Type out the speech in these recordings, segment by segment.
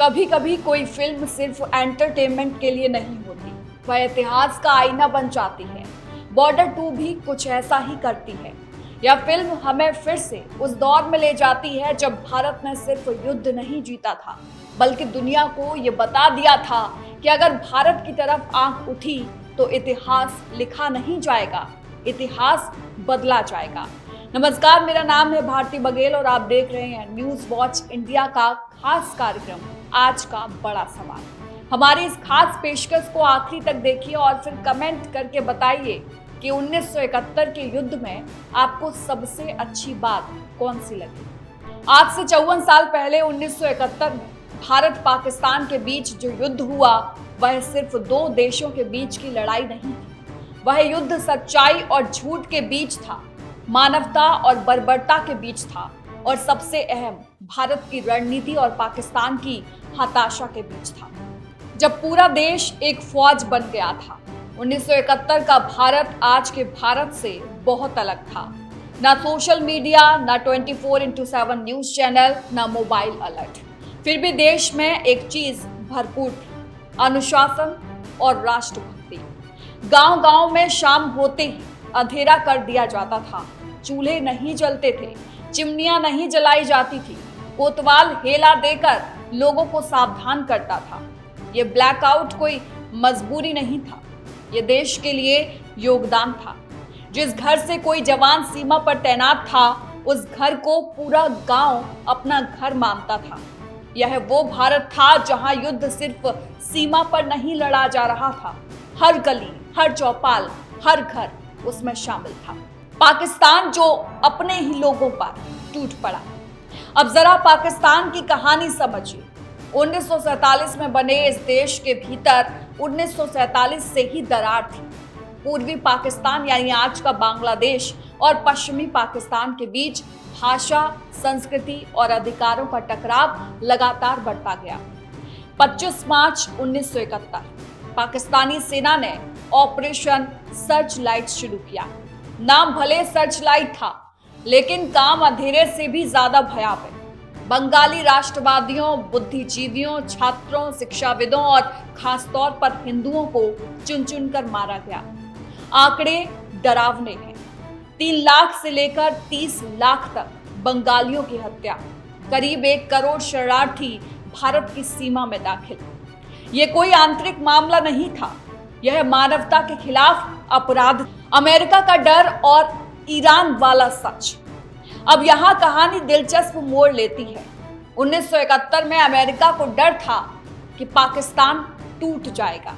कभी कभी कोई फिल्म सिर्फ एंटरटेनमेंट के लिए नहीं होती, वह इतिहास का आईना बन जाती है। बॉर्डर 2 भी कुछ ऐसा ही करती है। यह फिल्म हमें फिर से उस दौर में ले जाती है जब भारत ने सिर्फ युद्ध नहीं जीता था, बल्कि दुनिया को ये बता दिया था कि अगर भारत की तरफ आंख उठी तो इतिहास लिखा नहीं जाएगा, इतिहास बदला जाएगा। नमस्कार, मेरा नाम है भारती बघेल और आप देख रहे हैं न्यूज वॉच इंडिया का खास कार्यक्रम आज का बड़ा सवाल। हमारी इस खास पेशकश को आखिरी तक देखिए और फिर कमेंट करके बताइए कि 1971 के युद्ध में आपको सबसे अच्छी बात कौन सी लगी। आज से 54 साल पहले 1971 में भारत पाकिस्तान के बीच जो युद्ध हुआ वह सिर्फ दो देशों के बीच की लड़ाई नहीं थी। वह युद्ध सच्चाई और झूठ के बीच था, मानवता और बर्बरता के बीच था और सबसे अहम भारत की रणनीति और पाकिस्तान की हताशा के बीच था। जब पूरा देश एक फौज बन गया था। 1971 का भारत आज के भारत से बहुत अलग था। ना सोशल मीडिया, ना 24x7 न्यूज चैनल, ना मोबाइल अलर्ट। फिर भी देश में एक चीज भरपूर थी, अनुशासन और राष्ट्रभक्ति। गांव-गांव में शाम होते ही अंधेरा कर दिया जाता था। चूल्हे नहीं जलते थे, चिमनियां नहीं जलाई जाती थी। कोतवाल हेला देकर लोगों को सावधान करता था। ये ब्लैकआउट कोई मजबूरी नहीं था, ये देश के लिए योगदान था। जिस घर से कोई जवान सीमा पर तैनात था, उस घर को पूरा गांव अपना घर मानता था। यह वो भारत था जहां युद्ध सिर्फ सीमा पर नहीं लड़ा जा रहा था, हर गली, हर चौपाल, हर घर उसमें शामिल था। पाकिस्तान जो अपने ही लोगों पर टूट पड़ा। अब जरा पाकिस्तान की कहानी समझिए। 1947 में बने इस देश के भीतर 1947 से ही दरार थी। पूर्वी पाकिस्तान यानी आज का बांग्लादेश और पश्चिमी पाकिस्तान के बीच भाषा, संस्कृति और अधिकारों का टकराव लगातार बढ़ता गया। 25 मार्च 1971 पाकिस्तानी सेना ने ऑपरेशन सर्च लाइट शुरू किया। नाम भले सर्च लाइट था, लेकिन काम अंधेरे से भी ज्यादा भयावह। बंगाली राष्ट्रवादियों, बुद्धिजीवियों, छात्रों, शिक्षाविदों और खासतौर पर हिंदुओं को चुन चुन कर मारा गया। आंकड़े डरावने हैं। 3 लाख से लेकर 30 लाख तक बंगालियों की हत्या, करीब 1 करोड़ शरणार्थी भारत की सीमा में दाखिल। ये कोई आंतरिक मामला नहीं था, यह मानवता के खिलाफ अपराध। अमेरिका का डर और ईरान वाला सच। अब यहाँ कहानी दिलचस्प मोड़ लेती है। 1971 में अमेरिका को डर था कि पाकिस्तान टूट जाएगा।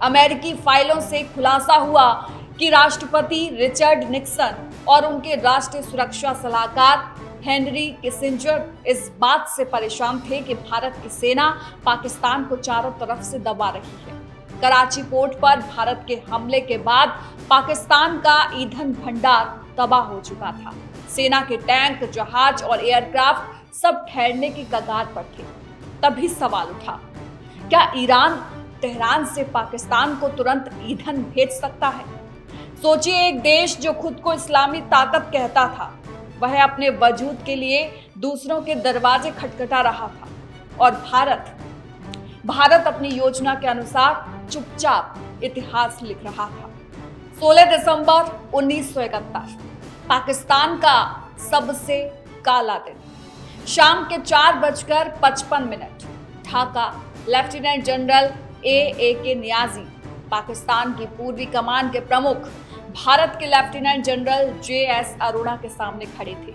अमेरिकी फाइलों से खुलासा हुआ कि राष्ट्रपति रिचर्ड निक्सन और उनके राष्ट्रीय सुरक्षा सलाहकार हेनरी किसिंजर इस बात से परेशान थे कि भारत की सेना पाकिस्तान को चारों तरफ से दबा रही है। कराची पोर्ट पर भारत के हमले के बाद पाकिस्तान का ईंधन भंडार तबाह हो चुका था। सेना के टैंक, जहाज और एयरक्राफ्ट सब ठहरने की कगार पर थे। तभी सवाल उठा, क्या ईरान तेहरान से पाकिस्तान को तुरंत ईंधन भेज सकता है? सोचिए, एक देश जो खुद को इस्लामी ताकत कहता था, वह अपने वजूद के लिए दूसरों के दरवाजे खटखटा रहा था और भारत अपनी योजना के अनुसार चुपचाप इतिहास लिख रहा था। 16 दिसंबर 1971 पाकिस्तान का सबसे काला दिन। शाम के 4:55 Dhaka. Lieutenant general A.A.K. Niazi, Pakistan की पूर्वी कमान के प्रमुख, भारत के लेफ्टिनेंट जनरल J.S. अरोड़ा के सामने खड़े थे।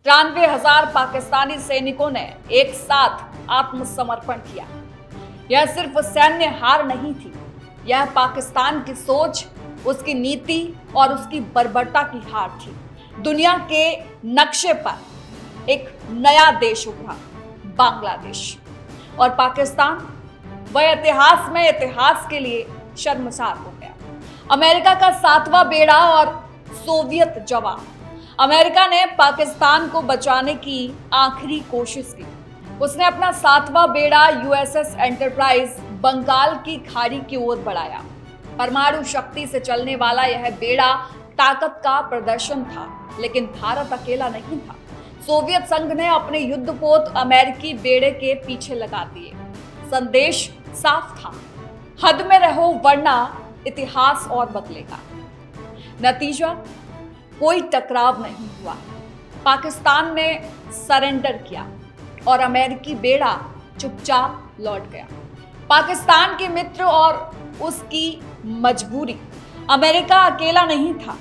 93,000 पाकिस्तानी सैनिकों ने एक साथ आत्मसमर्पण किया। यह सिर्फ सैन्य हार नहीं थी, यह पाकिस्तान की सोच, उसकी नीति और उसकी बर्बरता की हार थी। दुनिया के नक्शे पर एक नया देश उभरा, बांग्लादेश। और पाकिस्तान वह इतिहास के लिए शर्मसार हो गया। अमेरिका का 7वां बेड़ा और सोवियत जवाब। अमेरिका ने पाकिस्तान को बचाने की आखिरी कोशिश की। उसने अपना 7वां बेड़ा USS एंटरप्राइज बंगाल की खाड़ी की ओर बढ़ाया। परमाणु शक्ति से चलने वाला यह बेड़ा ताकत का प्रदर्शन था, लेकिन भारत अकेला नहीं था। सोवियत संघ ने अपने युद्धपोत अमेरिकी बेड़े के पीछे लगा दिए। संदेश साफ था, हद में रहो वरना इतिहास और बदलेगा। नतीजा, कोई टकराव नहीं हुआ। पाकिस्तान ने सरेंडर किया और अमेरिकी बेड़ा चुपचाप लौट गया। पाकिस्तान के मित्र और उसकी मजबूरी। अमेरिका अकेला नहीं था।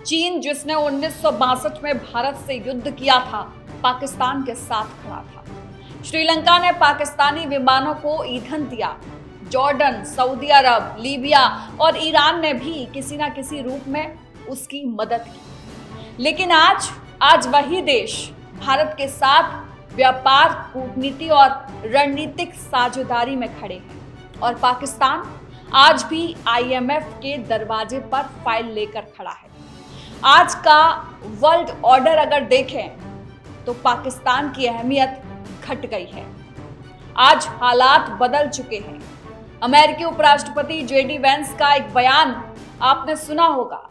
चीन, जिसने 1962 में भारत से युद्ध किया था, पाकिस्तान के साथ खड़ा था। श्रीलंका ने पाकिस्तानी विमानों को ईंधन दिया। जॉर्डन, सऊदी अरब, लीबिया और ईरान ने भी किसी ना किसी रूप में उसकी मदद की। लेकिन आज वही देश भारत के साथ व्यापार, कूटनीति और रणनीतिक साझेदारी में खड़े हैं और पाकिस्तान आज भी IMF के दरवाजे पर फाइल लेकर खड़ा है। आज का वर्ल्ड ऑर्डर अगर देखें तो पाकिस्तान की अहमियत घट गई है। आज हालात बदल चुके हैं। अमेरिकी उपराष्ट्रपति JD वेंस का एक बयान आपने सुना होगा,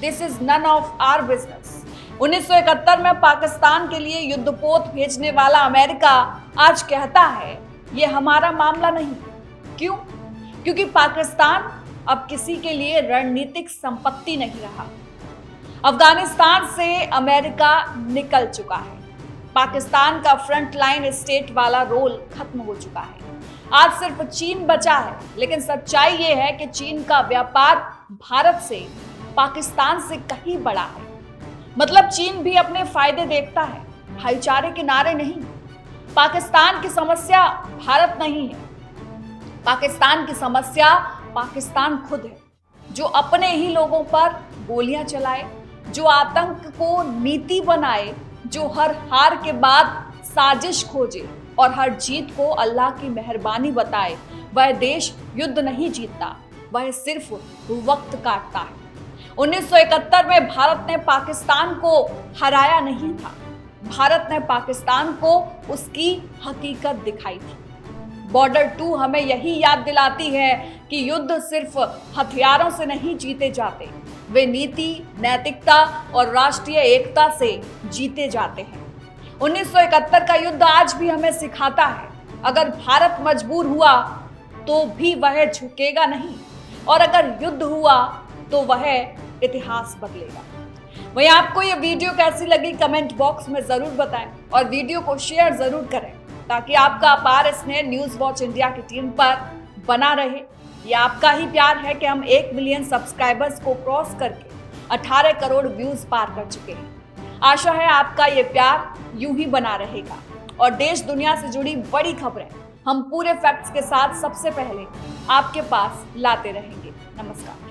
this is none of our business. 1971 में पाकिस्तान के लिए युद्धपोत भेजने वाला अमेरिका आज कहता है ये हमारा मामला नहीं। क्यों? क्योंकि पाकिस्तान अब किसी के लिए रणनीतिक संपत्ति नहीं रहा। अफगानिस्तान से अमेरिका निकल चुका है। पाकिस्तान का फ्रंटलाइन स्टेट वाला रोल खत्म हो चुका है। आज सिर्फ चीन बचा है, लेकिन सच्चाई ये है कि चीन का व्यापार भारत से, पाकिस्तान से कहीं बड़ा है। मतलब चीन भी अपने फायदे देखता है, भाईचारे के नारे नहीं। पाकिस्तान की समस्या भारत नहीं है। पाकिस्तान की समस्या पाकिस्तान खुद है, जो अपने ही लोगों पर गोलियां चलाए, जो आतंक को नीति बनाए, जो हर हार के बाद साजिश खोजे और हर जीत को अल्लाह की मेहरबानी बताए। वह देश युद्ध नहीं जीतता, वह सिर्फ वक्त काटता है। 1971 में भारत ने पाकिस्तान को हराया नहीं था, भारत ने पाकिस्तान को उसकी हकीकत दिखाई थी। बॉर्डर 2 हमें यही याद दिलाती है कि युद्ध सिर्फ हथियारों से नहीं जीते जाते, वे नीति, नैतिकता और राष्ट्रीय एकता से जीते जाते हैं। 1971 का युद्ध आज भी हमें सिखाता है, अगर भारत मजबूर हुआ तो भी वह झुकेगा नहीं, और अगर युद्ध हुआ तो वह इतिहास बदलेगा। वहीं आपको ये वीडियो कैसी लगी कमेंट बॉक्स में जरूर बताएं और वीडियो को शेयर जरूर करें, ताकि आपका अपार स्नेह न्यूज वॉच इंडिया की टीम पर बना रहे। ये आपका ही प्यार है कि हम 1 मिलियन सब्सक्राइबर्स को क्रॉस करके 18 करोड़ व्यूज पार कर चुके हैं। आशा है आपका ये प्यार यूं ही बना रहेगा और देश दुनिया से जुड़ी बड़ी खबरें हम पूरे फैक्ट्स के साथ सबसे पहले आपके पास लाते रहेंगे। नमस्कार।